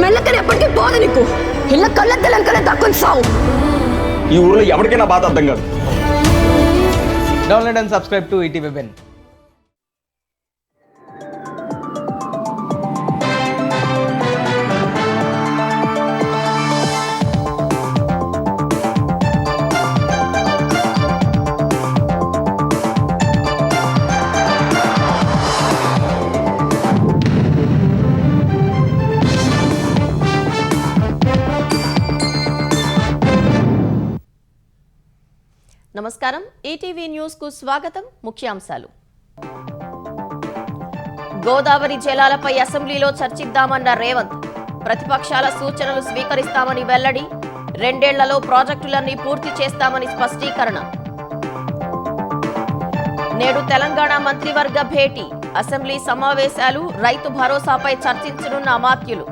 మెల్లకని ఎప్పటికీ పోదు నీకు. ఇళ్ళ కళ్ళెత్తలంకనే దక్కుని సావు. ఈ ఊర్లో ఎవరికైనా బాధ అర్థం కాదు. Download and subscribe to ETV. నమస్కారం, ఈటీవీ న్యూస్ కు స్వాగతం. ముఖ్యాంశాలు. గోదావరి జలాలపై అసెంబ్లీలో చర్చిద్దామన్న రేవంత్. ప్రతిపక్షాల సూచనలు స్వీకరిస్తామని వెల్లడి. 2 ఏళ్లలో ప్రాజెక్టులన్నీ పూర్తి చేస్తామని స్పష్టీకరణ. నేడు తెలంగాణ మంత్రివర్గ భేటీ. అసెంబ్లీ సమావేశాలు, రైతు భరోసాపై చర్చించనున్న అమాత్యులు.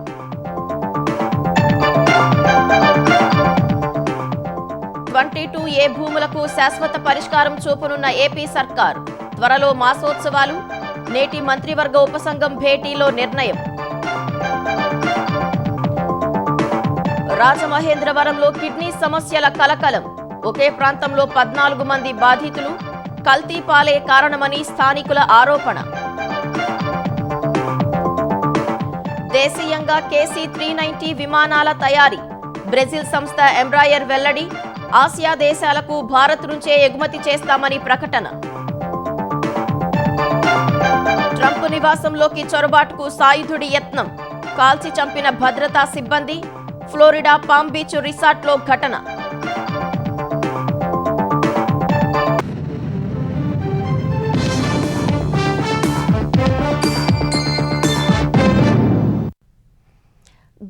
ఏ భూములకు శాశ్వత పరిష్కారం చూపనున్న ఏపీ సర్కార్. త్వరలో మాసోత్సవాలు. నేటి మంత్రివర్గ ఉపసంఘం భేటీలో నిర్ణయం. రాజమహేంద్రవరంలో కిడ్నీ సమస్యల కలకలం. ఒకే ప్రాంతంలో 14 మంది బాధితులు. కల్తీ పాలే కారణమని స్థానికుల ఆరోపణ. దేశీయంగా KC-390 విమానాల తయారీ. బ్రెజిల్ సంస్థ ఎంబ్రాయర్ వెల్లడి. ఆసియా దేశాలకు భారత్ నుంచే ఎగుమతి చేస్తామని ప్రకటన. ట్రంప్ నివాసంలోకి చొరబాటుకు సాయుధుడి యత్నం. కాల్చి చంపిన భద్రతా సిబ్బంది. ఫ్లోరిడా పామ్ బీచ్ రిసార్ట్లో ఘటన.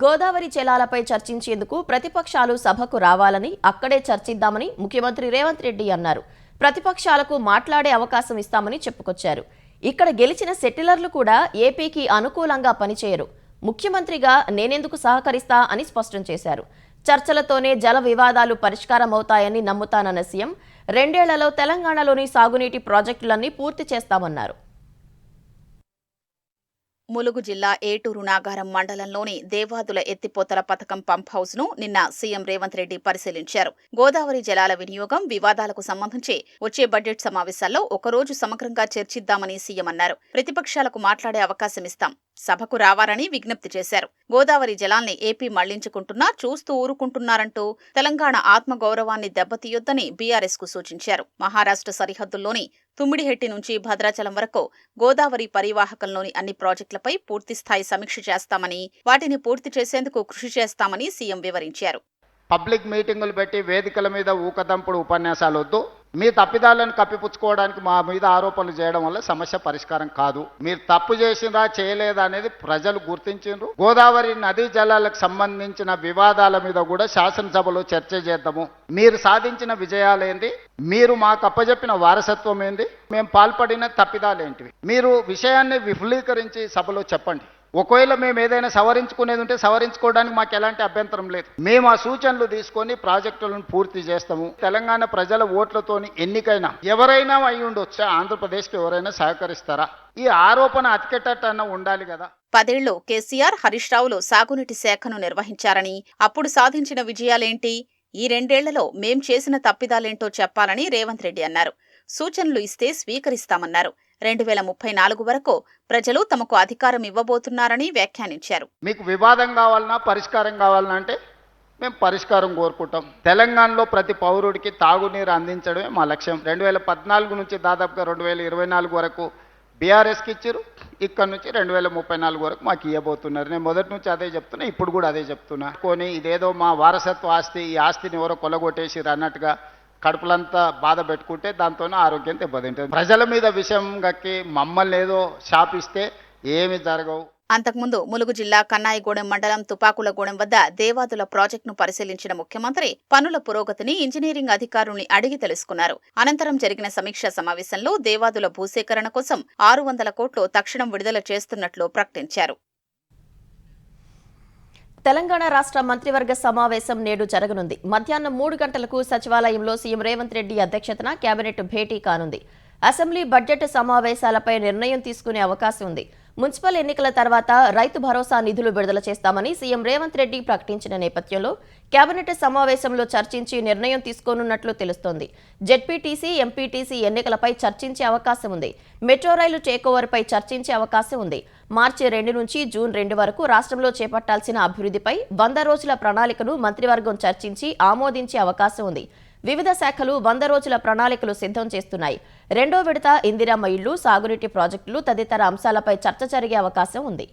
గోదావరి జలాలపై చర్చించేందుకు ప్రతిపక్షాలు సభకు రావాలని, అక్కడే చర్చిద్దామని ముఖ్యమంత్రి రేవంత్ రెడ్డి అన్నారు. ప్రతిపక్షాలకు మాట్లాడే అవకాశం ఇస్తామని చెప్పుకొచ్చారు. ఇక్కడ గెలిచిన సెటిలర్లు కూడా ఏపీకి అనుకూలంగా పనిచేయరు. ముఖ్యమంత్రిగా నేనెందుకు సహకరిస్తా అని స్పష్టం చేశారు. చర్చలతోనే జల వివాదాలు పరిష్కారం అవుతాయని నమ్ముతానన్న సీఎం 2 ఏళ్లలో తెలంగాణలోని సాగునీటి ప్రాజెక్టులన్నీ పూర్తి చేస్తామన్నారు. ములుగు జిల్లా ఏటూరు నాగారం మండలంలోని దేవాదుల ఎత్తిపోతల పథకం పంప్ హౌస్ ను నిన్న సీఎం రేవంత్ రెడ్డి పరిశీలించారు. గోదావరి జలాల వినియోగం వివాదాలకు సంబంధించి వచ్చే బడ్జెట్ సమావేశాల్లో ఒకరోజు సమగ్రంగా చర్చిద్దామని సీఎం అన్నారు. ప్రతిపక్షాలకు మాట్లాడే అవకాశం ఇస్తాం, సభకు రావాలని విజ్ఞప్తి చేశారు. గోదావరి జలాల్ని ఏపీ మళ్లించుకుంటున్నా చూస్తూ ఊరుకుంటున్నారంటూ తెలంగాణ ఆత్మగౌరవాన్ని దెబ్బతీయొద్దని బీఆర్ఎస్ కు సూచించారు. మహారాష్ట్ర సరిహద్దుల్లోని తుమ్మిడిహెట్టి నుంచి భద్రాచలం వరకు గోదావరి పరివాహకంలోని అన్ని ప్రాజెక్టులపై పూర్తిస్థాయి సమీక్ష చేస్తామని, వాటిని పూర్తి చేసేందుకు కృషి చేస్తామని సీఎం వివరించారు. పబ్లిక్ మీటింగులు పెట్టి వేదికల మీద ఊకదంపుడు ఉపన్యాసాలు వద్దు. మీ తప్పిదాలను కప్పిపుచ్చుకోవడానికి మా మీద ఆరోపణలు చేయడం వల్ల సమస్య పరిష్కారం కాదు. మీరు తప్పు చేసిందా చేయలేదా అనేది ప్రజలు గుర్తించారు. గోదావరి నదీ జలాలకు సంబంధించిన వివాదాల మీద కూడా శాసనసభలో చర్చ చేద్దాము. మీరు సాధించిన విజయాలేంది, మీరు మాకు అప్పజెప్పిన వారసత్వం ఏంది, మేము పాల్పడిన తప్పిదాలేంటివి, మీరు విషయాన్ని విఫలీకరించి సభలో చెప్పండి. ఒకవేళ మేము ఏదైనా సవరించుకునేది ఉంటే సవరించుకోవడానికి మాకు ఎలాంటి అభ్యంతరం లేదు. మేము ఆ సూచనలు తీసుకొని ప్రాజెక్టులను పూర్తి చేస్తాము. తెలంగాణ ప్రజల ఓట్లతోని ఎన్నికైనా ఎవరైనా అయి ఉండొచ్చు, ఆంధ్రప్రదేశ్కి ఎవరైనా సహకరిస్తారా? ఈ ఆరోపణ అతికెట్టన్నా ఉండాలి కదా. 10 ఏళ్లు కేసీఆర్, హరీష్ రావులు సాగునీటి శాఖను నిర్వహించారని, అప్పుడు సాధించిన విజయాలేంటి, ఈ 2 ఏళ్లలో మేం చేసిన తప్పిదాలేంటో చెప్పాలని రేవంత్ రెడ్డి అన్నారు. సూచనలు ఇస్తే స్వీకరిస్తామన్నారు. 2034 వరకు ప్రజలు తమకు అధికారం ఇవ్వబోతున్నారని వ్యాఖ్యానించారు. మీకు వివాదం కావాలన్నా పరిష్కారం కావాలన్నా అంటే మేము పరిష్కారం కోరుకుంటాం. తెలంగాణలో ప్రతి పౌరుడికి తాగునీరు అందించడమే మా లక్ష్యం. 2014 నుంచి దాదాపుగా 2024 వరకు బీఆర్ఎస్కి ఇచ్చారు. ఇక్కడ నుంచి 2034 వరకు మాకు ఇవ్వబోతున్నారు. నేను మొదటి నుంచి అదే చెప్తున్నా, ఇప్పుడు కూడా అదే చెప్తున్నా. కొని ఇదేదో మా వారసత్వ ఆస్తి, ఈ ఆస్తిని ఎవరో కొలగొట్టేసిరు అన్నట్టుగా కడుపులంతా బాధ పెట్టుకుంటే దాంతోనే ఆరోగ్యం దెబ్బతింటుంది. ప్రజల మీద విషయం గక్కి మమ్మల్ని ఏదో శాపిస్తే ఏమి జరగవు. అంతకుముందు ములుగు జిల్లా కన్నాయిగూడెం మండలం తుపాకులగూడెం వద్ద దేవాదుల ప్రాజెక్టును పరిశీలించిన ముఖ్యమంత్రి పనుల పురోగతిని ఇంజనీరింగ్ అధికారుల్ని అడిగి తెలుసుకున్నారు. అనంతరం జరిగిన సమీక్షా సమావేశంలో దేవాదుల భూసేకరణ కోసం 600 కోట్లు తక్షణం విడుదల చేస్తున్నట్లు ప్రకటించారు. తెలంగాణ రాష్ట్ర మంత్రివర్గ సమావేశం నేడు జరగనుంది. మధ్యాహ్నం 3 గంటలకు సచివాలయంలో సీఎం రేవంత్ రెడ్డి అధ్యక్షతన కేబినెట్ భేటీ కానుంది. అసెంబ్లీ బడ్జెట్ సమావేశాలపై నిర్ణయం తీసుకునే అవకాశం ఉంది. మున్సిపల్ ఎన్నికల తర్వాత రైతు భరోసా నిధులు విడుదల చేస్తామని సీఎం రేవంత్ రెడ్డి ప్రకటించిన నేపథ్యంలో కేబినెట్ సమావేశంలో చర్చించి నిర్ణయం తీసుకోనున్నట్లు తెలుస్తోంది. జెడ్పీటీసీ, ఎంపీటీసీ ఎన్నికలపై చర్చించే అవకాశం ఉంది. మెట్రో రైలు టేకోవర్పై చర్చించే అవకాశం ఉంది. మార్చి 2 నుంచి జూన్ 2 వరకు రాష్ట్రంలో చేపట్టాల్సిన అభివృద్ధిపై 100 రోజుల ప్రణాళికను మంత్రివర్గం చర్చించి ఆమోదించే అవకాశం ఉంది. వివిధ శాఖలు 100 రోజుల ప్రణాళికలు సిద్ధం చేస్తున్నాయి. 2వ విడత ఇందిరమ్మ ఇళ్లు, సాగునీటి ప్రాజెక్టులు తదితర అంశాలపై చర్చ జరిగే అవకాశం ఉంది.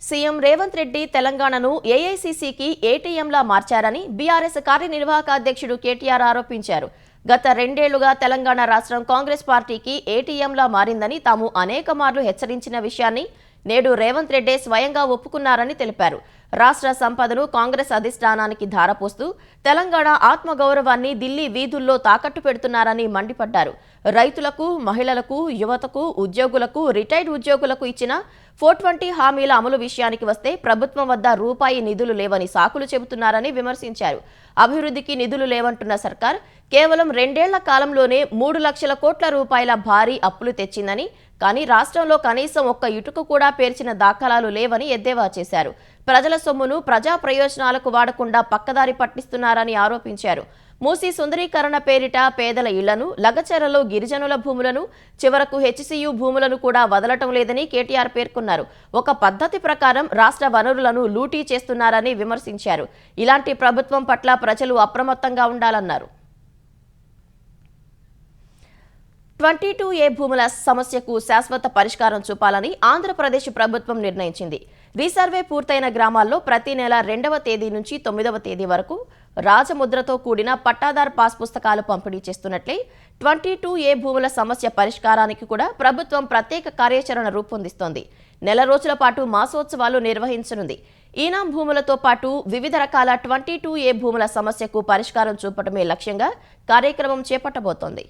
సీఎం రేవంత్ రెడ్డి తెలంగాణను ఏఐసీసీకి ఏటీఎంలా మార్చారని బీఆర్ఎస్ కార్యనిర్వాహక అధ్యక్షుడు కేటీఆర్ ఆరోపించారు. గత 2 ఏళ్లుగా తెలంగాణ రాష్ట్రం కాంగ్రెస్ పార్టీకి ఏటీఎంలా మారిందని తాము అనేక మార్లు హెచ్చరించిన విషయాన్ని నేడు రేవంత్ రెడ్డి స్వయంగా ఒప్పుకున్నారని తెలిపారు. రాష్ట్ర సంపదను కాంగ్రెస్ అధిష్టానానికి ధారపోస్తూ తెలంగాణ ఆత్మగౌరవాన్ని ఢిల్లీ వీధుల్లో తాకట్టు పెడుతున్నారని మండిపడ్డారు. రైతులకు, మహిళలకు, యువతకు, ఉద్యోగులకు, రిటైర్డ్ ఉద్యోగులకు ఇచ్చిన 420 హామీల అమలు విషయానికి వస్తే ప్రభుత్వం వద్ద రూపాయి నిధులు లేవని సాకులు చెబుతున్నారని విమర్శించారు. అభివృద్ధికి నిధులు లేవంటున్న సర్కార్ కేవలం 2 ఏళ్ల కాలంలోనే 3 లక్షల కోట్ల రూపాయల భారీ అప్పులు తెచ్చిందని, కానీ రాష్ట్రంలో కనీసం ఒక్క ఇటుక కూడా పేర్చిన దాఖలాలు లేవని ఎద్దేవా చేశారు. ప్రజల సొమ్మును ప్రజా ప్రయోజనాలకు వాడకుండా పక్కదారి పట్టిస్తున్నారని ఆరోపించారు. మూసీ సుందరీకరణ పేరిట పేదల ఇళ్లను, లగచెరలో గిరిజనుల భూములను, చివరకు హెచ్సియు భూములను కూడా వదలటం లేదని కేటీఆర్ పేర్కొన్నారు. ఒక పద్ధతి ప్రకారం రాష్ట్ర వనరులను లూటీ చేస్తున్నారని విమర్శించారు. ఇలాంటి ప్రభుత్వం పట్ల ప్రజలు అప్రమత్తంగా ఉండాలన్నారు. 22A భూముల సమస్యకు శాశ్వత పరిష్కారం చూపాలని ఆంధ్రప్రదేశ్ ప్రభుత్వం నిర్ణయించింది. రీసర్వే పూర్తయిన గ్రామాల్లో ప్రతి నెల 2వ తేదీ నుంచి 9వ తేదీ వరకు రాజముద్రతో కూడిన పట్టాదార్ పాస్ పుస్తకాలు పంపిణీ చేస్తున్నట్లే 22A భూముల సమస్య పరిష్కారానికి కూడా ప్రభుత్వం ప్రత్యేక కార్యాచరణ రూపొందిస్తోంది. నెల రోజుల పాటు మాసోత్సవాలు నిర్వహించనుంది. ఈనాం భూములతో పాటు వివిధ రకాల 22A భూముల సమస్యకు పరిష్కారం చూపటమే లక్ష్యంగా కార్యక్రమం చేపట్టబోతోంది.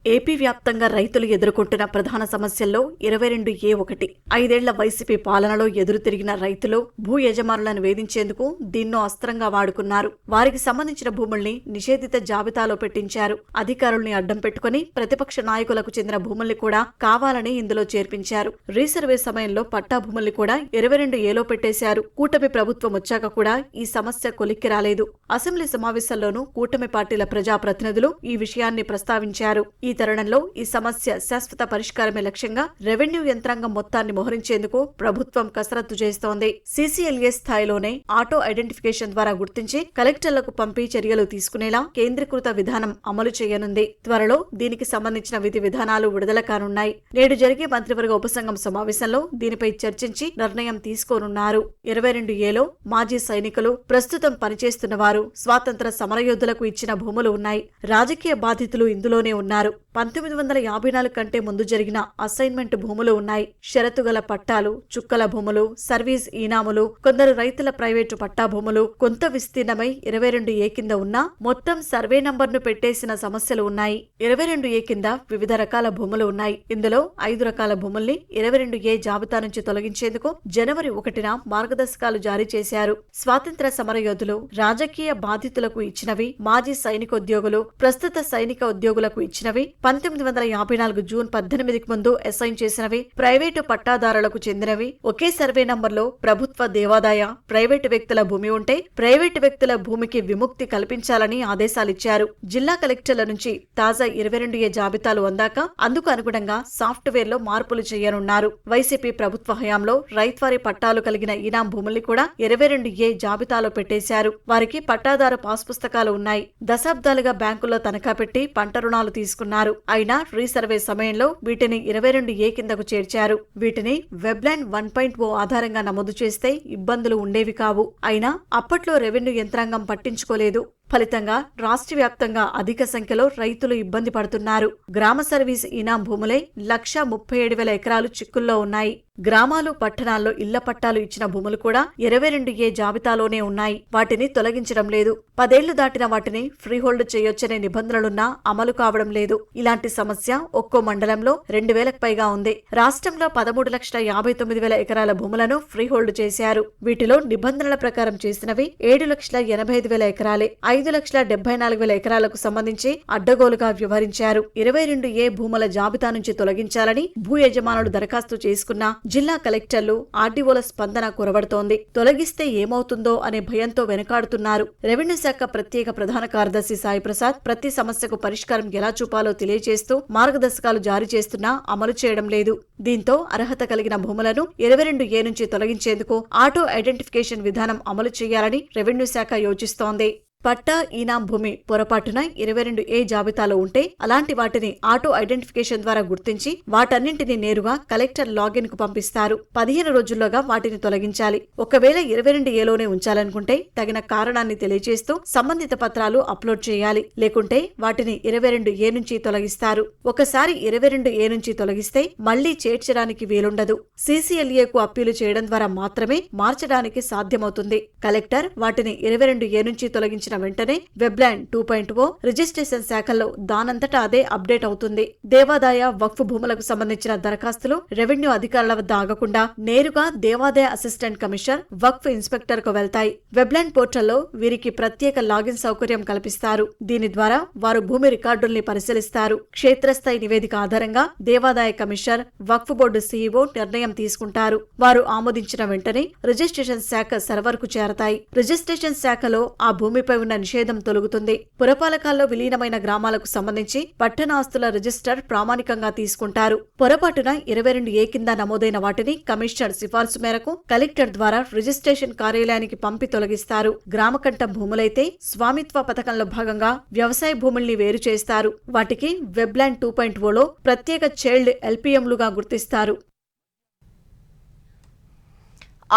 ఏపీ వ్యాప్తంగా రైతులు ఎదుర్కొంటున్న ప్రధాన సమస్యల్లో 22A ఒకటి. 5 ఏళ్ల వైసీపీ పాలనలో ఎదురు తిరిగిన రైతులు భూ యజమానులను వేధించేందుకు దీన్నో అస్త్రంగా వాడుకున్నారు. వారికి సంబంధించిన భూముల్ని నిషేధిత జాబితాలో పెట్టించారు. అధికారుల్ని అడ్డం పెట్టుకుని ప్రతిపక్ష నాయకులకు చెందిన భూముల్ని కూడా కావాలని ఇందులో చేర్పించారు. రీసర్వే సమయంలో పట్టా భూముల్ని కూడా 22Aలో పెట్టేశారు. కూటమి ప్రభుత్వం వచ్చాక కూడా ఈ సమస్య కొలిక్కి రాలేదు. అసెంబ్లీ సమావేశాల్లోనూ కూటమి పార్టీల ప్రజాప్రతినిధులు ఈ విషయాన్ని ప్రస్తావించారు. ఈ తరుణంలో ఈ సమస్య శాశ్వత పరిష్కారమే లక్ష్యంగా రెవెన్యూ యంత్రాంగం మొత్తాన్ని మోహరించేందుకు ప్రభుత్వం కసరత్తు చేస్తోంది. CCLA స్థాయిలోనే ఆటో ఐడెంటిఫికేషన్ ద్వారా గుర్తించి కలెక్టర్లకు పంపి చర్యలు తీసుకునేలా కేంద్రీకృత విధానం అమలు చేయనుంది. త్వరలో దీనికి సంబంధించిన విధి విధానాలు విడుదల కానున్నాయి. నేడు జరిగే మంత్రివర్గ ఉపసంఘం సమావేశంలో దీనిపై చర్చించి నిర్ణయం తీసుకోనున్నారు. 22Aలో మాజీ సైనికులు, ప్రస్తుతం పనిచేస్తున్న వారు, స్వాతంత్ర సమరయోధులకు ఇచ్చిన భూములు ఉన్నాయి. రాజకీయ బాధితులు ఇందులోనే ఉన్నారు. 1954 కంటే ముందు జరిగిన అసైన్మెంట్ భూములు ఉన్నాయి. షరతుగల పట్టాలు, చుక్కల భూములు, సర్వీస్ ఈనాములు, కొందరు రైతుల ప్రైవేటు పట్టా భూములు కొంత విస్తీర్ణమై 22A కింద ఉన్నా మొత్తం సర్వే నంబర్ను పెట్టేసిన సమస్యలు ఉన్నాయి. 22A కింద వివిధ రకాల భూములు ఉన్నాయి. ఇందులో 5 రకాల భూముల్ని 22A జాబితా నుంచి తొలగించేందుకు జనవరి 1న మార్గదర్శకాలు జారీ చేశారు. స్వాతంత్ర సమరయోధులు, రాజకీయ బాధితులకు ఇచ్చినవి, మాజీ సైనికోద్యోగులు, ప్రస్తుత సైనిక ఉద్యోగులకు ఇచ్చినవి, 1954 జూన్ 18కి ముందు అసైన్ చేసినవి, ప్రైవేటు పట్టాదారులకు చెందినవి, ఒకే సర్వే నంబర్లో ప్రభుత్వ దేవాదాయ, ప్రైవేటు వ్యక్తుల భూమి ఉంటే ప్రైవేటు వ్యక్తుల భూమికి విముక్తి కల్పించాలని ఆదేశాలిచ్చారు. జిల్లా కలెక్టర్ల నుంచి తాజా 22A జాబితాలు అందాక అందుకు అనుగుణంగా సాఫ్ట్వేర్లో మార్పులు చేయనున్నారు. వైసీపీ ప్రభుత్వ హయాంలో రైత్వారి పట్టాలు కలిగిన ఈనాం భూముల్ని కూడా 22A జాబితాలో పెట్టేశారు. వారికి పట్టాదారు పాస్ పుస్తకాలు ఉన్నాయి. దశాబ్దాలుగా బ్యాంకుల్లో తనఖా పెట్టి పంట రుణాలు తీసుకున్నారు. అయినా రీసర్వే సమయంలో వీటిని 22A కిందకు చేర్చారు. వీటిని వెబ్లాండ్ 1.0 ఆధారంగా నమోదు చేస్తే ఇబ్బందులు ఉండేవి కావు. అయినా అప్పట్లో రెవెన్యూ యంత్రాంగం పట్టించుకోలేదు. ఫలితంగా రాష్ట్ర వ్యాప్తంగా అధిక సంఖ్యలో రైతులు ఇబ్బంది పడుతున్నారు. గ్రామ సర్వీస్ ఈనాం భూములే 1,37,000 ఎకరాలు చిక్కుల్లో ఉన్నాయి. గ్రామాలు, పట్టణాల్లో ఇళ్ల పట్టాలు ఇచ్చిన భూములు కూడా 22A జాబితాలోనే ఉన్నాయి. వాటిని తొలగించడం లేదు. 10 ఏళ్లు దాటిన వాటిని ఫ్రీహోల్డ్ చేయొచ్చనే నిబంధనలున్నా అమలు కావడం లేదు. ఇలాంటి సమస్య ఒక్కో మండలంలో 2,000కు పైగా ఉంది. రాష్ట్రంలో 13,59,000 ఎకరాల భూములను ఫ్రీహోల్డ్ చేశారు. వీటిలో నిబంధనల ప్రకారం చేసినవి 7,85,000 ఎకరాలే. 5,74,000 ఎకరాలకు సంబంధించి అడ్డగోలుగా వ్యవహరించారు. 22A భూముల జాబితా నుంచి తొలగించాలని భూ యజమానులు దరఖాస్తు చేసుకున్న జిల్లా కలెక్టర్లు, ఆర్డీఓల స్పందన కురవడుతోంది. తొలగిస్తే ఏమవుతుందో అనే భయంతో వెనుకాడుతున్నారు. రెవెన్యూ శాఖ ప్రత్యేక ప్రధాన కార్యదర్శి సాయి ప్రసాద్ ప్రతి సమస్యకు పరిష్కారం ఎలా చూపాలో తెలియజేస్తూ మార్గదర్శకాలు జారీ చేస్తున్నా అమలు చేయడం లేదు. దీంతో అర్హత కలిగిన భూములను 22A నుంచి తొలగించేందుకు ఆటో ఐడెంటిఫికేషన్ విధానం అమలు చేయాలని రెవెన్యూ శాఖ యోచిస్తోంది. పట్టా, ఈనాం భూమి పొరపాటున 22A జాబితాలో ఉంటే అలాంటి వాటిని ఆటో ఐడెంటిఫికేషన్ ద్వారా గుర్తించి వాటన్నింటినీ నేరుగా కలెక్టర్ లాగిన్ కు పంపిస్తారు. 15 రోజుల్లోగా వాటిని తొలగించాలి. ఒకవేళ 22Aలోనే ఉంచాలనుకుంటే తగిన కారణాన్ని తెలియజేస్తూ సంబంధిత పత్రాలు అప్లోడ్ చేయాలి. లేకుంటే వాటిని 22A నుంచి తొలగిస్తారు. ఒకసారి 22A నుంచి తొలగిస్తే మళ్లీ చేర్చడానికి వీలుండదు. CCLAకు అప్పీలు చేయడం ద్వారా మాత్రమే మార్చడానికి సాధ్యమవుతుంది. కలెక్టర్ వాటిని 22A నుంచి తొలగించిన వెంటనే వెబ్లాండ్ 2.0 రిజిస్ట్రేషన్ శాఖల్లో దానంతటా అదే అప్డేట్ అవుతుంది. దేవాదాయ, వక్ఫ్ భూములకు సంబంధించిన దరఖాస్తులు రెవెన్యూ అధికారుల వద్ద ఆగకుండా నేరుగా దేవాదాయ అసిస్టెంట్ కమిషనర్, వక్ఫ్ ఇన్స్పెక్టర్ కు వెళ్తాయి. వెబ్లాండ్ పోర్టల్లో వీరికి ప్రత్యేక లాగిన్ సౌకర్యం కల్పిస్తారు. దీని ద్వారా వారు భూమి రికార్డుల్ని పరిశీలిస్తారు. క్షేత్రస్థాయి నివేదిక ఆధారంగా దేవాదాయ కమిషనర్, వక్ఫ్ బోర్డు CEO నిర్ణయం తీసుకుంటారు. వారు ఆమోదించిన వెంటనే రిజిస్ట్రేషన్ శాఖ సర్వర్ కు చేరతాయి. రిజిస్ట్రేషన్ శాఖలో ఆ భూమిపై ఉన్న నిషేధం తొలగుతుంది. పురపాలకాల్లో విలీనమైన గ్రామాలకు సంబంధించి పట్టణాస్తుల రిజిస్టర్ ప్రామాణికంగా తీసుకుంటారు. పొరపాటున 22A కింద నమోదైన వాటిని కమిషనర్ సిఫార్సు మేరకు కలెక్టర్ ద్వారా రిజిస్ట్రేషన్ కార్యాలయానికి పంపి తొలగిస్తారు. గ్రామకంఠం భూములైతే స్వామిత్వ పథకంలో భాగంగా వ్యవసాయ భూముల్ని వేరు చేస్తారు. వాటికి వెబ్లాండ్ 2.0లో ప్రత్యేక చైల్డ్ LPMలుగా గుర్తిస్తారు.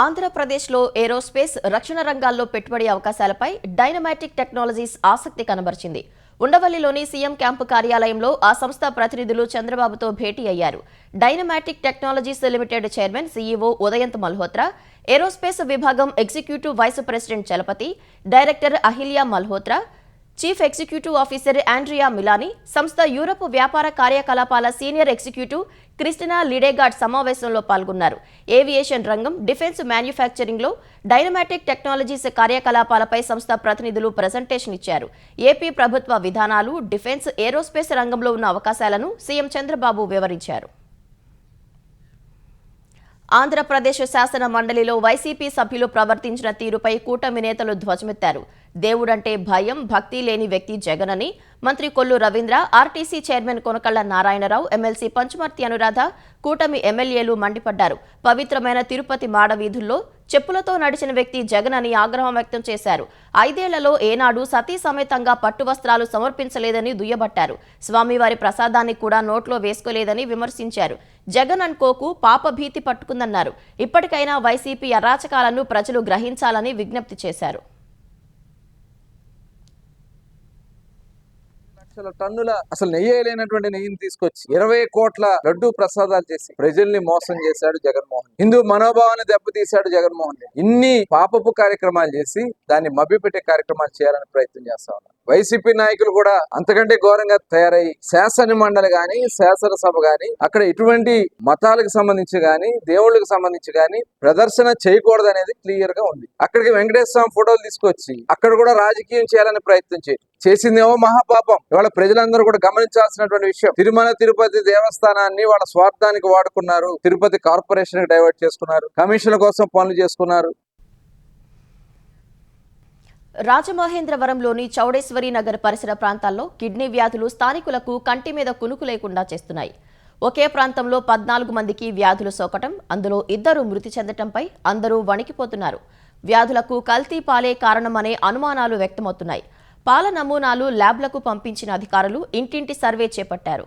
ఆంధ్రప్రదేశ్లో ఏరోస్పేస్, రక్షణ రంగాల్లో పెట్టుబడి అవకాశాలపై డైనమాటిక్ టెక్నాలజీస్ ఆసక్తి కనబరిచింది. ఉండవల్లిలోని సీఎం క్యాంపు కార్యాలయంలో ఆ సంస్థ ప్రతినిధులు చంద్రబాబుతో భేటీ అయ్యారు. Dynamatic technologies limited chairman CEO Udayant Malhotra, aerospace విభాగం executive vice president Chalapathi, director Ahilya Malhotra, chief executive officer Andrea Milani, సంస్థ యూరప్ వ్యాపార కార్యకలాపాల సీనియర్ ఎగ్జిక్యూటివ్ క్రిస్టినా లిడేగార్డ్ సమావేశంలో పాల్గొన్నారు. ఏవియేషన్ రంగం, డిఫెన్స్ మ్యానుఫ్యాక్చరింగ్లో డైనమాటిక్ టెక్నాలజీస్ కార్యకలాపాలపై సంస్థ ప్రతినిధులు ప్రెజెంటేషన్ ఇచ్చారు. ఏపీ ప్రభుత్వ విధానాలు, డిఫెన్స్, ఏరోస్పేస్ రంగంలో ఉన్న అవకాశాలను సీఎం చంద్రబాబు వివరించారు. ఆంధ్రప్రదేశ్ శాసన మండలిలో వైసీపీ సభ్యులు ప్రవర్తించిన తీరుపై కూటమి నేతలు ధ్వజమెత్తారు. దేవుడంటే భయం, భక్తి లేని వ్యక్తి జగన్ అని మంత్రి Kollu Ravindra, RTC chairman Konakalla Narayanarao, MLC Panchumarthi Anuradha, కూటమి ఎమ్మెల్యేలు మండిపడ్డారు. పవిత్రమైన తిరుపతి మాడవీధుల్లో చెప్పులతో నడిచిన వ్యక్తి జగన్ అని ఆగ్రహం వ్యక్తం చేశారు. 5 ఏళ్లలో ఏనాడు సతీ సమేతంగా పట్టు వస్త్రాలు సమర్పించలేదని దుయ్యబట్టారు. స్వామివారి ప్రసాదాన్ని కూడా నోట్లో వేసుకోలేదని విమర్శించారు. జగన్ అనుకోకు పాపభీతి పట్టుకుందన్నారు. ఇప్పటికైనా వైసీపీ అరాచకాలను ప్రజలు గ్రహించాలని విజ్ఞప్తి చేశారు. లక్షల టన్నుల అసలు నెయ్యలేనటువంటి నెయ్యిని తీసుకొచ్చి 20 కోట్ల లడ్డూ ప్రసాదాలు చేసి ప్రజల్ని మోసం చేశాడు జగన్మోహన్. హిందూ మనోభావాన్ని దెబ్బతీశాడు జగన్మోహన్. ఇన్ని పాపపు కార్యక్రమాలు చేసి దాన్ని మభ్యపెట్టే కార్యక్రమాలు చేయాలని ప్రయత్నం చేస్తా ఉన్నారు. వైసీపీ నాయకులు కూడా అంతకంటే ఘోరంగా తయారై శాసన మండలి గాని, శాసనసభ గాని అక్కడ ఎటువంటి మతాలకు సంబంధించి గాని, దేవుళ్ళకి సంబంధించి గాని ప్రదర్శన చేయకూడదు అనేది క్లియర్ గా ఉంది. అక్కడికి వెంకటేశ్వర స్వామి ఫోటోలు తీసుకొచ్చి అక్కడ కూడా రాజకీయం చేయాలని ప్రయత్నం చేసిందేమో మహాపాపం. ఇవాళ ప్రజలందరూ కూడా గమనించాల్సినటువంటి విషయం, తిరుమల తిరుపతి దేవస్థానాన్ని వాళ్ళ స్వార్థానికి వాడుకున్నారు. తిరుపతి కార్పొరేషన్ కి డైవర్ట్ చేసుకున్నారు, కమిషన్ల కోసం పనులు చేసుకున్నారు. రాజమహేంద్రవరంలోని చౌడేశ్వరి నగర్ పరిసర ప్రాంతాల్లో కిడ్నీ వ్యాధులు స్థానికులకు కంటి మీద కునుకు లేకుండా చేస్తున్నాయి. ఒకే ప్రాంతంలో 14 మందికి వ్యాధులు సోకటం, అందులో 2 మృతి చెందటంపై అందరూ వణికిపోతున్నారు. వ్యాధులకు కల్తీ పాలే కారణమనే అనుమానాలు వ్యక్తమవుతున్నాయి. పాల నమూనాలు ల్యాబ్లకు పంపించిన అధికారులు ఇంటింటి సర్వే చేపట్టారు.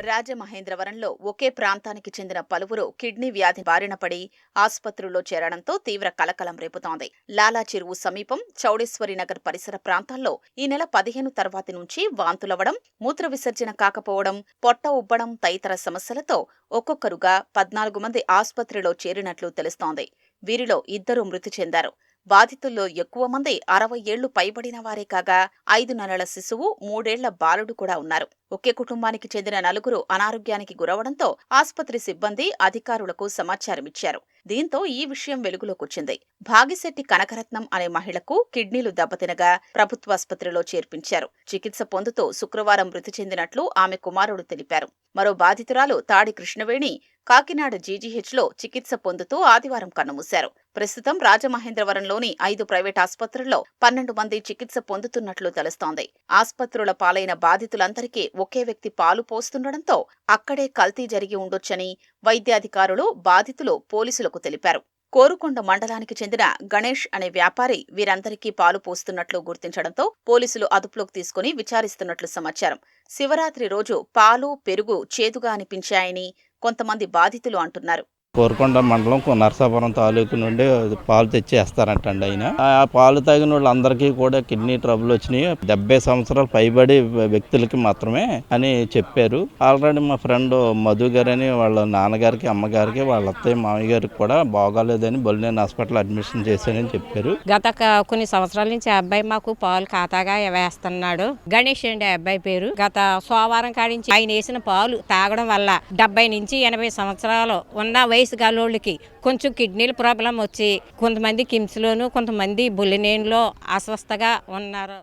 రాజమహేంద్రవరంలో ఒకే ప్రాంతానికి చెందిన పలువురు కిడ్నీ వ్యాధి బారిన పడి ఆసుపత్రుల్లో చేరడంతో తీవ్ర కలకలం రేపుతోంది. లాలా చెరువు సమీపం చౌడేశ్వరి నగర్ పరిసర ప్రాంతాల్లో ఈ నెల 15 తర్వాతి నుంచి వాంతులవడం, మూత్ర విసర్జన కాకపోవడం, పొట్ట ఉబ్బడం తదితర సమస్యలతో ఒక్కొక్కరుగా 14 మంది ఆసుపత్రిలో చేరినట్లు తెలుస్తోంది. వీరిలో 2 మృతి చెందారు. బాధితుల్లో ఎక్కువ మంది 60 ఏళ్లు పైబడిన వారే కాగా 5 నెలల శిశువు 3 ఏళ్ల బాలుడు కూడా ఉన్నారు. ఒకే కుటుంబానికి చెందిన నలుగురు అనారోగ్యానికి గురవడంతో ఆస్పత్రి సిబ్బంది అధికారులకు సమాచారమిచ్చారు. దీంతో ఈ విషయం వెలుగులోకొచ్చింది. భాగిశెట్టి కనకరత్నం అనే మహిళకు కిడ్నీలు దెబ్బతినగా ప్రభుత్వాస్పత్రిలో చేర్పించారు. చికిత్స పొందుతూ శుక్రవారం మృతి చెందినట్లు ఆమె కుమారుడు తెలిపారు. మరో బాధితురాలు తాడి కృష్ణవేణి కాకినాడ జీజీహెచ్లో చికిత్స పొందుతూ ఆదివారం కన్నుమూశారు. ప్రస్తుతం రాజమహేంద్రవరంలోని 5 ప్రైవేట్ ఆస్పత్రుల్లో 12 మంది చికిత్స పొందుతున్నట్లు తెలుస్తోంది. ఆస్పత్రుల పాలైన బాధితులందరికీ ఒకే వ్యక్తి పాలు పోస్తుండటంతో అక్కడే కల్తీ జరిగి ఉండొచ్చని వైద్యాధికారులు, బాధితులు పోలీసులకు తెలిపారు. కోరుకొండ మండలానికి చెందిన గణేష్ అనే వ్యాపారి వీరందరికీ పాలు పోస్తున్నట్లు గుర్తించడంతో పోలీసులు అదుపులోకి తీసుకుని విచారిస్తున్నట్లు సమాచారం. శివరాత్రి రోజు పాలు, పెరుగు చేదుగా అనిపించాయని కొంతమంది బాధితులు అంటున్నారు. కోరుకొండ మండలం నరసాపురం తాలూకు నుండి పాలు తెచ్చేస్తారంటండి ఆయన. ఆ పాలు తాగిన వాళ్ళందరికీ కూడా కిడ్నీ ట్రబుల్ వచ్చినాయి. 70 సంవత్సరాలు పైబడి వ్యక్తులకి మాత్రమే అని చెప్పారు. ఆల్రెడీ మా ఫ్రెండ్ మధు గారని వాళ్ళ నాన్నగారికి, అమ్మగారికి, వాళ్ళ అత్తయ్య, మామయ్య గారికి కూడా బాగాలేదని బొల్లినేని హాస్పిటల్ అడ్మిషన్ చేశానని చెప్పారు. గత కొన్ని సంవత్సరాల నుంచి ఆ అబ్బాయి మాకు పాలు ఖాతాగా వేస్తున్నాడు. గణేష్ అండి ఆ అబ్బాయి పేరు. గత సోమవారం కాడించి ఆయన వేసిన పాలు తాగడం వల్ల 70 నుంచి 80 సంవత్సరాలు ఉన్న వయసు గలోళ్ళకి కొంచెం కిడ్నీల ప్రాబ్లం వచ్చి కొంతమంది కిమ్స్లోను, కొంతమంది బుల్లినేనిలో అస్వస్థగా ఉన్నారు.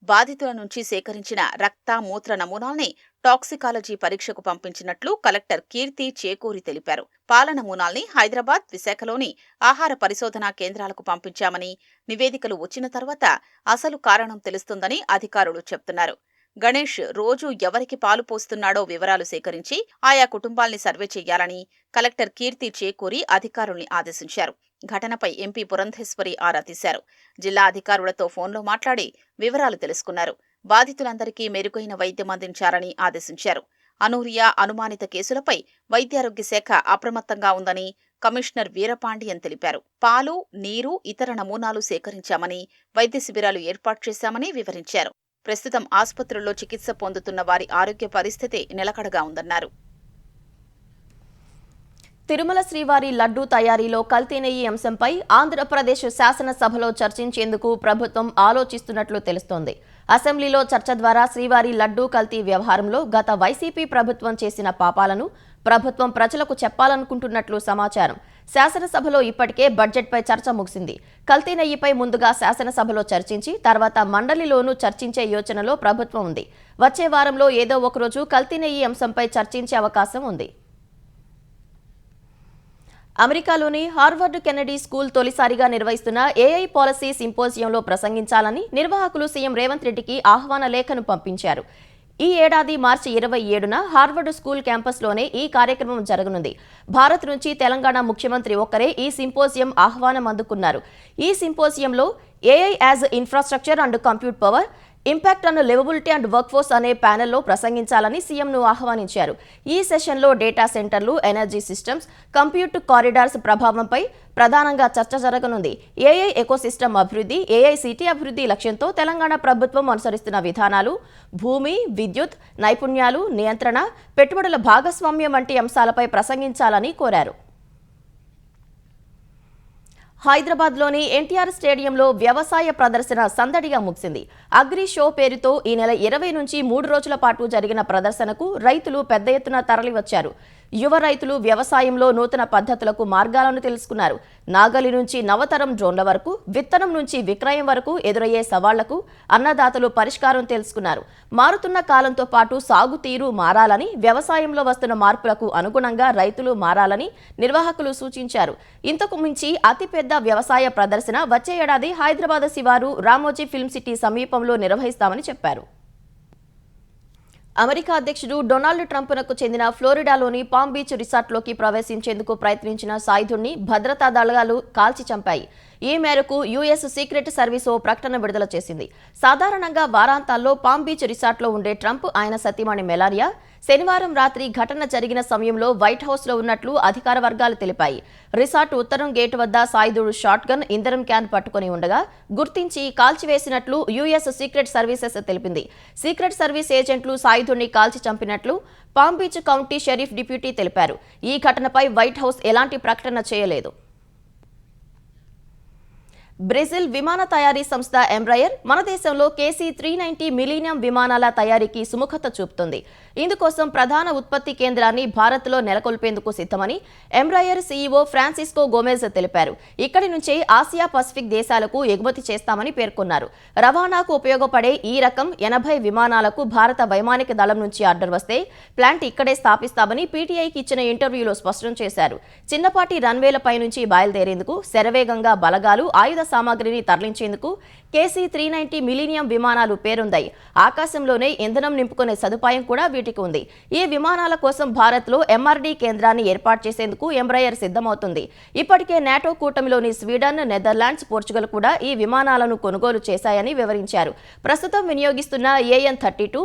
బాధితుల నుంచి సేకరించిన రక్త, మూత్ర నమూనాల్ని టాక్సికాలజీ పరీక్షకు పంపించినట్లు కలెక్టర్ కీర్తి చేకూరి తెలిపారు. పాల నమూనాల్ని హైదరాబాద్, విశాఖలోని ఆహార పరిశోధనా కేంద్రాలకు పంపించామని, నివేదికలు వచ్చిన తర్వాత అసలు కారణం తెలుస్తుందని అధికారులు చెప్తున్నారు. గణేష్ రోజు ఎవరికి పాలు పోస్తున్నాడో వివరాలు సేకరించి ఆయా కుటుంబాల్ని సర్వే చేయాలని కలెక్టర్ కీర్తి చేకూరి అధికారుల్ని ఆదేశించారు. ఘటనపై ఎంపీ పురంధేశ్వరి ఆరా తీశారు. జిల్లా అధికారులతో ఫోన్లో మాట్లాడి వివరాలు తెలుసుకున్నారు. బాధితులందరికీ మెరుగైన వైద్యం అందించాలని ఆదేశించారు. అనూరియా, అనుమానిత కేసులపై వైద్యారోగ్య శాఖ అప్రమత్తంగా ఉందని కమిషనర్ వీరపాండియన్ తెలిపారు. పాలు, నీరు, ఇతర నమూనాలు సేకరించామని, వైద్య శిబిరాలు ఏర్పాటు చేశామని వివరించారు. ప్రస్తుతం ఆసుపత్రుల్లో చికిత్స పొందుతున్న వారి ఆరోగ్య పరిస్థితి నిలకడగా ఉందన్నారు. తిరుమల శ్రీవారి లడ్డూ తయారీలో కల్తీ నెయ్యి అంశంపై ఆంధ్రప్రదేశ్ శాసనసభలో చర్చించేందుకు ప్రభుత్వం ఆలోచిస్తున్నట్లు తెలుస్తోంది. అసెంబ్లీలో చర్చ ద్వారా శ్రీవారి లడ్డూ కల్తీ వ్యవహారంలో గత వైసీపీ ప్రభుత్వం చేసిన పాపాలను ప్రభుత్వం ప్రజలకు చెప్పాలనుకుంటున్నట్లు సమాచారం. శాసనసభలో ఇప్పటికే బడ్జెట్పై చర్చ ముగిసింది. కల్తీ నెయ్యిపై ముందుగా శాసనసభలో చర్చించి తర్వాత మండలిలోనూ చర్చించే యోచనలో ప్రభుత్వం ఉంది. వచ్చే వారంలో ఏదో ఒకరోజు కల్తీ నెయ్యి అంశంపై చర్చించే అవకాశం ఉంది. అమెరికాలోని హార్వర్డ్ కెనడీ స్కూల్ తొలిసారిగా నిర్వహిస్తున్న ఏఐ పాలసీ సింపోజియంలో ప్రసంగించాలని నిర్వాహకులు సీఎం రేవంత్ రెడ్డికి ఆహ్వాన లేఖను పంపించారు. ఈ ఏడాది మార్చి 27న హార్వర్డ్ స్కూల్ క్యాంపస్లోనే ఈ కార్యక్రమం జరగనుంది. భారత్ నుంచి తెలంగాణ ముఖ్యమంత్రి ఒక్కరే ఈ సింపోజియం ఆహ్వానం అందుకున్నారు. ఈ సింపోజియంలో AI as infrastructure and compute power, impact on liveability and workforce అనే ప్యానెల్లో ప్రసంగించాలని సీఎంను ఆహ్వానించారు. ఈ సెషన్లో డేటా సెంటర్లు, ఎనర్జీ సిస్టమ్స్, కంప్యూట్ కారిడార్స్ ప్రభావంపై ప్రధానంగా చర్చ జరగనుంది. ఏఐ ఎకోసిస్టమ్ అభివృద్ధి, ఏఐసిటీ అభివృద్ధి లక్ష్యంతో తెలంగాణ ప్రభుత్వం అనుసరిస్తున్న విధానాలు, భూమి, విద్యుత్, నైపుణ్యాలు, నియంత్రణ, పెట్టుబడుల భాగస్వామ్యం వంటి అంశాలపై ప్రసంగించాలని కోరారు. హైదరాబాద్లోని ఎన్టీఆర్ స్టేడియంలో వ్యవసాయ ప్రదర్శన సందడిగా ముగిసింది. అగ్రి షో పేరుతో ఈ నెల 20 నుంచి 3 రోజుల పాటు జరిగిన ప్రదర్శనకు రైతులు పెద్ద ఎత్తున తరలివచ్చారు. యువ రైతులు వ్యవసాయంలో నూతన పద్ధతులకు మార్గాలను తెలుసుకున్నారు. నాగలి నుంచి నవతరం డ్రోన్ల వరకు, విత్తనం నుంచి విక్రయం వరకు ఎదురయ్యే సవాళ్లకు అన్నదాతలు పరిష్కారం తెలుసుకున్నారు. మారుతున్న కాలంతో పాటు సాగుతీరు మారాలని, వ్యవసాయంలో వస్తున్న మార్పులకు అనుగుణంగా రైతులు మారాలని నిర్వాహకులు సూచించారు. ఇంతకు మించి అతిపెద్ద వ్యవసాయ ప్రదర్శన వచ్చే ఏడాది హైదరాబాద్ శివారు రామోజీ ఫిల్మ్ సిటీ సమీపంలో నిర్వహిస్తామని చెప్పారు. అమెరికా అధ్యక్షుడు డొనాల్డ్ ట్రంప్నకు చెందిన ఫ్లోరిడాలోని పామ్ బీచ్ రిసార్ట్లోకి ప్రవేశించేందుకు ప్రయత్నించిన సాయుధుడిని భద్రతా దళాలు కాల్చి చంపాయి. ఈ మేరకు యుఎస్ సీక్రెట్ సర్వీస్ ఓ ప్రకటన విడుదల చేసింది. సాధారణంగా వారాంతాల్లో పామ్ బీచ్ రిసార్ట్లో ఉండే ట్రంప్, ఆయన సతీమణి మెలానియా శనివారం రాత్రి ఘటన జరిగిన సమయంలో వైట్ హౌస్లో ఉన్నట్లు అధికార వర్గాలు తెలిపాయి. రిసార్ట్ ఉత్తరం గేటు వద్ద సాయుధుడు షాట్ గన్, ఇంధనం క్యాన్ పట్టుకుని ఉండగా గుర్తించి కాల్చివేసినట్లు యుఎస్ సీక్రెట్ సర్వీసెస్ తెలిపింది. సీక్రెట్ సర్వీస్ ఏజెంట్లు సాయుధుడిని కాల్చి చంపినట్లు Palm Beach County sheriff deputy తెలిపారు. ఈ ఘటనపై వైట్ హౌస్ ఎలాంటి ప్రకటన చేయలేదు. బ్రెజిల్ విమాన తయారీ సంస్థ ఎంబ్రాయర్ మన దేశంలో KC-390 మిలీనియం విమానాల తయారీకి సుముఖత చూపుతుంది. ఇందుకోసం ప్రధాన ఉత్పత్తి కేంద్రాన్ని భారత్లో నెలకొల్పేందుకు సిద్ధమని ఎంబ్రాయర్ CEO ఫ్రాన్సిస్కో గోమెజ్ తెలిపారు. ఇక్కడి నుంచే ఆసియా పసిఫిక్ దేశాలకు ఎగుమతి చేస్తామని పేర్కొన్నారు. రవాణాకు ఉపయోగపడే ఈ రకం 80 విమానాలకు భారత వైమానిక దళం నుంచి ఆర్డర్ వస్తే ప్లాంట్ ఇక్కడే స్థాపిస్తామని PTIకి ఇచ్చిన ఇంటర్వ్యూలో స్పష్టం చేశారు. చిన్నపాటి రన్వేలపై నుంచి బయలుదేరేందుకు శరవేగంగా బలగాలు ఆయుధ సామాగ్రిని తరలించేందుకు KC-390 మిలీనియం విమానాలు పేరొందాయి. ఆకాశంలోనే ఇంధనం నింపుకునే సదుపాయం కూడా వీటికి ఉంది. ఈ విమానాల కోసం భారత్లో MRD కేంద్రాన్ని ఏర్పాటు చేసేందుకు ఎంబ్రాయర్ సిద్ధమవుతుంది. ఇప్పటికే నాటో కూటమిలోని స్వీడన్, నెదర్లాండ్స్, పోర్చుగల్ కూడా ఈ విమానాలను కొనుగోలు చేశాయని వివరించారు. ప్రస్తుతం వినియోగిస్తున్న AN-32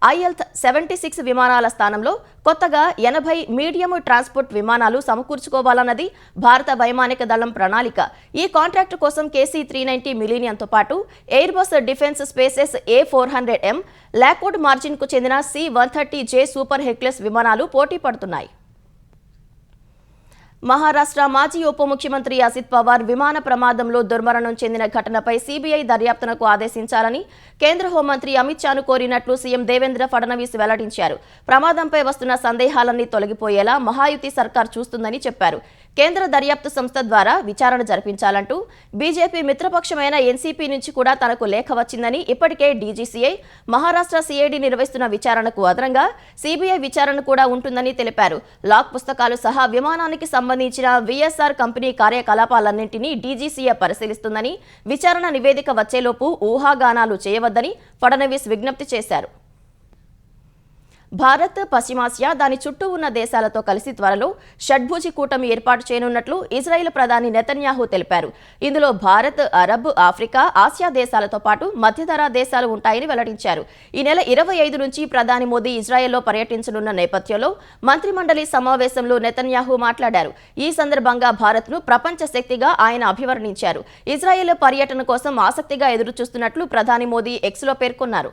IL-76 విమానాల స్థానంలో కొత్తగా 80 మీడియం ట్రాన్స్పోర్ట్ విమానాలు సమకూర్చుకోవాలన్నది భారత వైమానిక దళం ప్రణాళిక. ఈ కాంట్రాక్టు కోసం KC-390 మిలీనియంతో పాటు ఎయిర్బస్ డిఫెన్స్ స్పేసెస్ A400M, లాక్వుడ్ మార్జిన్కు చెందిన C-130J సూపర్ హెర్క్యులస్ విమానాలు పోటీ పడుతున్నాయి. మహారాష్ట్ర మాజీ ఉప ముఖ్యమంత్రి అజిత్ పవార్ విమాన ప్రమాదంలో దుర్మరణం చెందిన ఘటనపై CBI దర్యాప్తునకు ఆదేశించాలని కేంద్ర హోంమంత్రి అమిత్ షాను కోరినట్లు సీఎం దేవేంద్ర ఫడ్నవీస్ వెల్లడించారు. ప్రమాదంపై వస్తున్న సందేహాలన్నీ తొలగిపోయేలా మహాయుతి సర్కార్ చూస్తుందని చెప్పారు. కేంద్ర దర్యాప్తు సంస్థ ద్వారా విచారణ జరిపించాలంటూ బీజేపీ మిత్రపక్షమైన NCP నుంచి కూడా తనకు లేఖ వచ్చిందని, ఇప్పటికే DGCI, మహారాష్ట్ర CID నిర్వహిస్తున్న విచారణకు అదనంగా CBI విచారణ కూడా ఉంటుందని తెలిపారు. లాక్ పుస్తకాలు సహా విమానానికి సంబంధించిన VSR కంపెనీ కార్యకలాపాలన్నింటినీ DGCI పరిశీలిస్తుందని, విచారణ నివేదిక వచ్చేలోపు ఊహాగానాలు చేయవద్దని ఫడ్నవీస్ విజ్ఞప్తి చేశారు. భారత్, పశ్చిమాసియా, దాని చుట్టూ ఉన్న దేశాలతో కలిసి త్వరలో షడ్భుజి కూటమి ఏర్పాటు చేయనున్నట్లు ఇజ్రాయెల్ ప్రధాని నెతన్యాహు తెలిపారు. ఇందులో భారత్, అరబ్, ఆఫ్రికా, ఆసియా దేశాలతో పాటు మధ్యధరా దేశాలు ఉంటాయని వెల్లడించారు. ఈ నెల 25 నుంచి ప్రధాని మోదీ ఇజ్రాయెల్లో పర్యటించనున్న నేపథ్యంలో మంత్రిమండలి సమావేశంలో నెతన్యాహు మాట్లాడారు. ఈ సందర్భంగా భారత్ను ప్రపంచ శక్తిగా ఆయన అభివర్ణించారు. ఇజ్రాయెల్ పర్యటన కోసం ఆసక్తిగా ఎదురుచూస్తున్నట్లు ప్రధాని మోదీ ఎక్స్లో పేర్కొన్నారు.